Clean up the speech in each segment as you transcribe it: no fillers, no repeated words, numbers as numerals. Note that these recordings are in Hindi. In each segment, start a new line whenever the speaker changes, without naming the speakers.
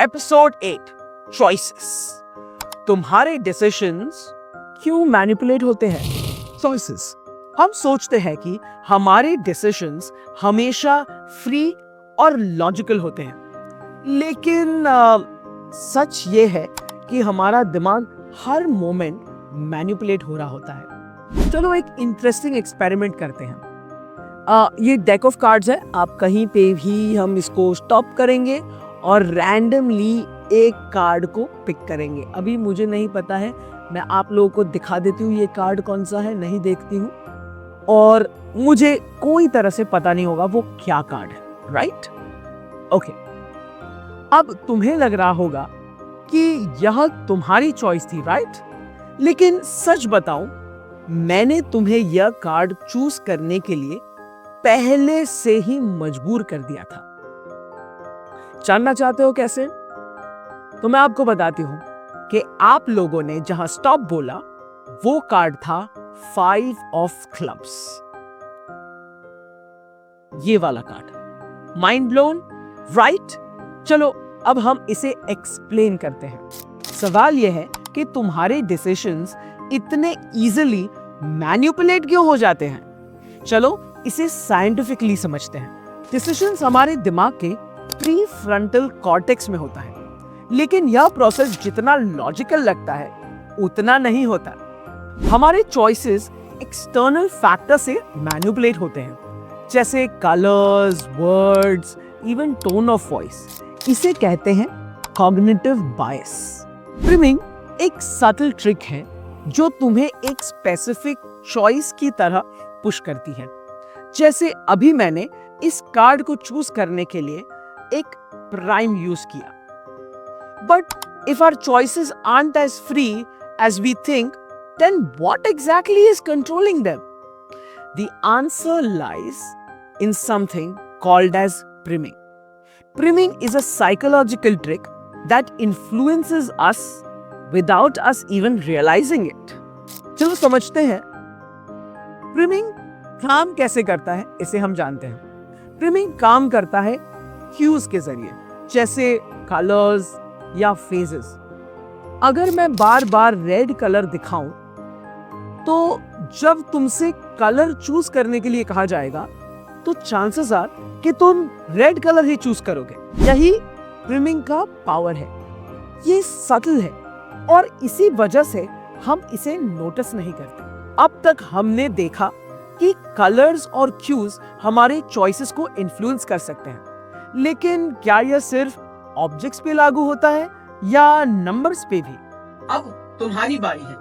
Episode 8 choices. तुम्हारे डिसीजंस क्यों मैनिपुलेट होते हैं? चॉइसेस। हम सोचते हैं कि हमारे डिसीजंस हमेशा फ्री और लॉजिकल होते हैं, लेकिन सच ये है कि हमारा दिमाग हर मोमेंट मैनिपुलेट हो रहा होता है। चलो एक इंटरेस्टिंग एक्सपेरिमेंट करते हैं। ये डेक ऑफ कार्ड्स है, आप कहीं पे भी हम इसको स्टॉप करेंगे और रैंडमली एक कार्ड को पिक करेंगे। अभी मुझे नहीं पता है, मैं आप लोगों को दिखा देती हूँ ये कार्ड कौन सा है, नहीं देखती हूँ और मुझे कोई तरह से पता नहीं होगा वो क्या कार्ड है, राइट? ओके, अब तुम्हें लग रहा होगा कि यह तुम्हारी चॉइस थी, राइट? लेकिन सच बताऊं, मैंने तुम्हें यह कार्ड चूज करने के लिए पहले से ही मजबूर कर दिया था। जानना चाहते हो कैसे? तो मैं आपको बताती हूं कि आप लोगों ने जहां स्टॉप बोला वो कार्ड था 5 ऑफ क्लब्स, ये वाला कार्ड। Mind blown, right? चलो अब हम इसे एक्सप्लेन करते हैं। सवाल यह है कि तुम्हारे डिसीजंस इतने इजीली मैनिपुलेट क्यों हो जाते हैं? चलो इसे साइंटिफिकली समझते हैं। डिसीजंस हमारे दिमाग के प्रीफ्रंटल कॉर्टेक्स में होता है, लेकिन यह प्रोसेस जितना लॉजिकल लगता है उतना नहीं होता। हमारे चॉइसेस एक्सटर्नल फैक्टर से मैनिपुलेट होते हैं, जैसे colours, words, even tone of voice. इसे कहते हैं कॉग्निटिव बायस। प्रिमिंग एक सटल ट्रिक है जो तुम्हें एक स्पेसिफिक चॉइस की तरह पुश करती है। जैसे अभी मैंने इस कार्ड को चूज करने के लिए एक प्राइम यूज किया, but if our choices aren't as free as we think, then what exactly is controlling them? The answer lies in something called as priming. Priming is a psychological trick that influences us without us even realizing it. चलो समझते हैं प्रिमिंग काम कैसे करता है, इसे हम जानते हैं। प्रिमिंग काम करता है क्यूज के जरिए, जैसे कलर्स या फेजेस। अगर मैं बार बार रेड कलर दिखाऊं तो जब तुमसे कलर चूज करने के लिए कहा जाएगा तो चांसेस आर कि तुम रेड कलर ही चूज करोगे। यही प्रिमिंग का पावर है। ये सटल है और इसी वजह से हम इसे नोटिस नहीं करते। अब तक हमने देखा कि कलर्स और क्यूज हमारे चॉइसेस को इन्फ्लुएंस कर सकते हैं, लेकिन क्या यह सिर्फ ऑब्जेक्ट्स पे लागू होता है या नंबर्स पे भी?
अब तुम्हारी बारी है।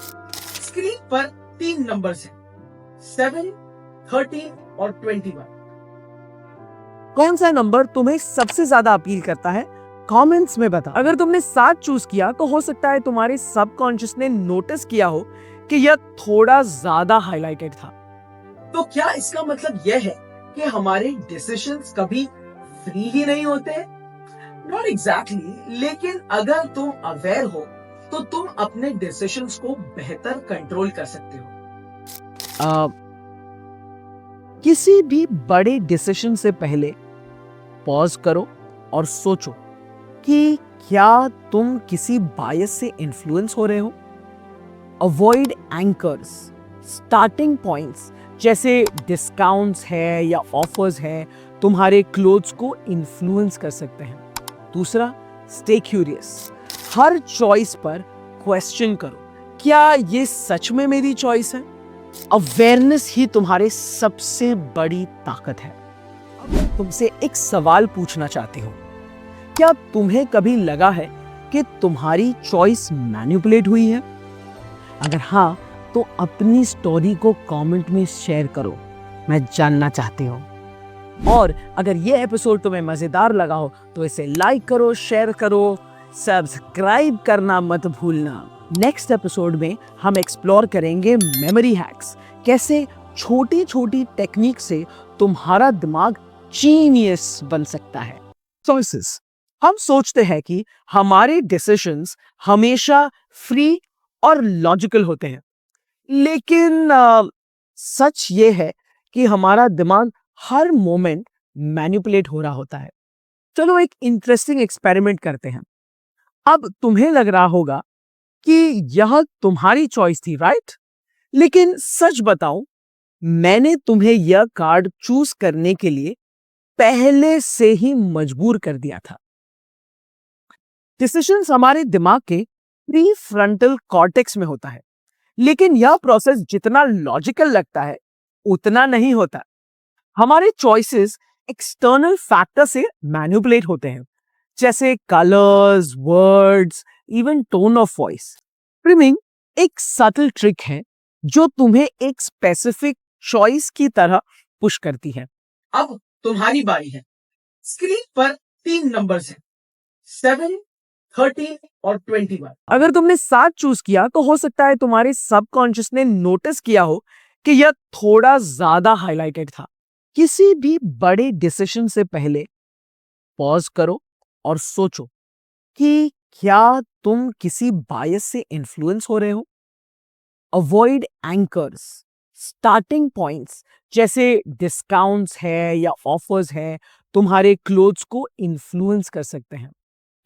स्क्रीन पर 3 नंबर्स हैं, 7, 13 और 21।
कौन सा नंबर तुम्हें सबसे ज्यादा अपील करता है? कमेंट्स में बता। अगर तुमने 7 चूज किया तो हो सकता है तुम्हारे सबकॉन्शियस ने नोटिस किया हो कि यह थोड़ा ज्यादा हाईलाइटेड था।
तो क्या इसका मतलब यह है कि हमारे डिसीजंस कभी फ्री ही नहीं होते? नॉट एग्जैक्टली, लेकिन अगर तुम अवेयर हो तो तुम अपने डिसीजंस को बेहतर कंट्रोल कर सकते हो।
किसी भी बड़े डिसीजन से पहले पॉज करो और सोचो कि क्या तुम किसी बायस से इन्फ्लुएंस हो रहे हो। अवॉइड एंकर्स, स्टार्टिंग पॉइंट्स जैसे डिस्काउंट्स है या ऑफर्स है तुम्हारे क्लोथ्स को इन्फ्लुएंस कर सकते हैं। दूसरा, स्टे क्यूरियस। हर चॉइस पर क्वेश्चन करो, क्या ये सच में मेरी चॉइस है? अवेयरनेस ही तुम्हारे सबसे बड़ी ताकत है। अब मैं तुमसे एक सवाल पूछना चाहती हूँ, क्या तुम्हें कभी लगा है कि तुम्हारी चॉइस मैनिपुलेट हुई है? अगर हाँ, तो अपनी स्टोरी को कमेंट में शेयर करो, मैं जानना चाहती हूँ। और अगर ये एपिसोड तुम्हें मजेदार लगा हो तो इसे लाइक करो, शेयर करो, सब्सक्राइब करना मत भूलना। नेक्स्ट एपिसोड में हम एक्सप्लोर करेंगे मेमोरी हैक्स, कैसे छोटी छोटी टेक्निक से तुम्हारा दिमाग जीनियस बन सकता है। चॉइसेस। हम सोचते हैं कि हमारे डिसीजंस हमेशा फ्री और लॉजिकल होते हैं, लेकिन सच ये है कि हमारा दिमाग हर मोमेंट मैनिपुलेट हो रहा होता है। चलो एक इंटरेस्टिंग एक्सपेरिमेंट करते हैं। अब तुम्हें लग रहा होगा कि यह तुम्हारी चॉइस थी, राइट? लेकिन सच बताऊं, मैंने तुम्हें यह कार्ड चूज करने के लिए पहले से ही मजबूर कर दिया था। डिसीजंस हमारे दिमाग के प्री फ्रंटल कॉर्टेक्स में होता है, लेकिन यह प्रोसेस जितना लॉजिकल लगता है उतना नहीं होता। हमारे चॉइसेस एक्सटर्नल फैक्टर से मैनिपुलेट होते हैं, जैसे colours, words, even tone of voice. प्रीमिंग एक सटल ट्रिक है जो तुम्हें एक स्पेसिफिक चॉइस की तरह पुश करती है।
अब तुम्हारी बारी है। स्क्रीन पर 3 नंबर्स हैं, 7, 13 और 21।
अगर तुमने 7 चूज किया तो हो सकता है तुम्हारे सबकॉन्शियस ने नोटिस किया हो कि यह थोड़ा ज्यादा हाईलाइटेड था। किसी भी बड़े डिसीजन से पहले पॉज करो और सोचो कि क्या तुम किसी बायस से इन्फ्लुएंस हो रहे हो। अवॉइड एंकर्स, स्टार्टिंग पॉइंट्स जैसे डिस्काउंट्स है या ऑफर्स है तुम्हारे क्लोथ्स को इन्फ्लुएंस कर सकते हैं।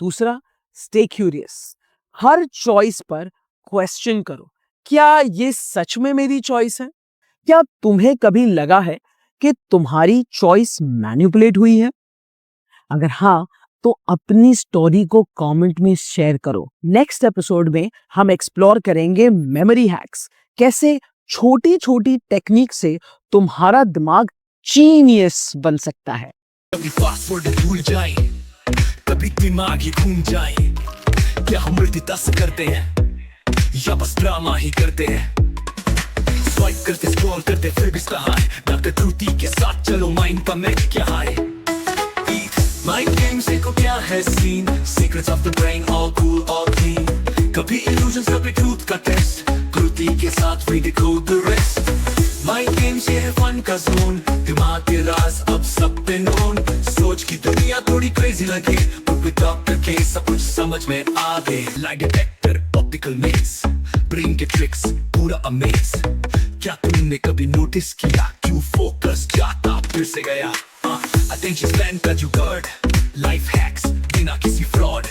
दूसरा, स्टे क्यूरियस। हर चॉइस पर क्वेश्चन करो, क्या ये सच में मेरी चॉइस है? क्या तुम्हें कभी लगा है कि तुम्हारी चॉइस मैनिपुलेट हुई है? अगर हाँ, तो अपनी स्टोरी को कमेंट में शेयर करो। नेक्स्ट एपिसोड में हम एक्सप्लोर करेंगे मेमोरी हैक्स, कैसे छोटी छोटी टेक्निक से तुम्हारा दिमाग जीनियस बन सकता है।
कभी पासवर्ड भूल जाए, कभी दिमाग ही घूम जाए। क्या हम मल्टीटास्क करते हैं या बस ड्रामा ही करते हैं? स्वाइप करते, स्क्रॉल करते, फिर भी कहाँ है डॉक्टर त्रुटि के साथ? चलो माइंड पर मैं क्या है माइंड गेम से को क्या है scene? Secrets of the brain, all cool all clean. कभी इल्यूजन्स, कभी ट्रूथ का टेस्ट, त्रुटि के साथ we decode the rest. Mind game से है फन का जोन, दिमाग के राज अब सब पे नोन। सोच की दुनिया थोड़ी क्रेजी लगे, but डॉक्टर के सब कुछ समझ में आ गए। लाइट डिटेक्टर, ऑप्टिकल मेज, ब्रेन के ट्रिक्स पूरा अमेज। क्या तुमने कभी नोटिस किया क्यों फोकस जाता फिर से गया? Attention span का जुगाड़, लाइफ हैक्स बिना किसी फ्रॉड।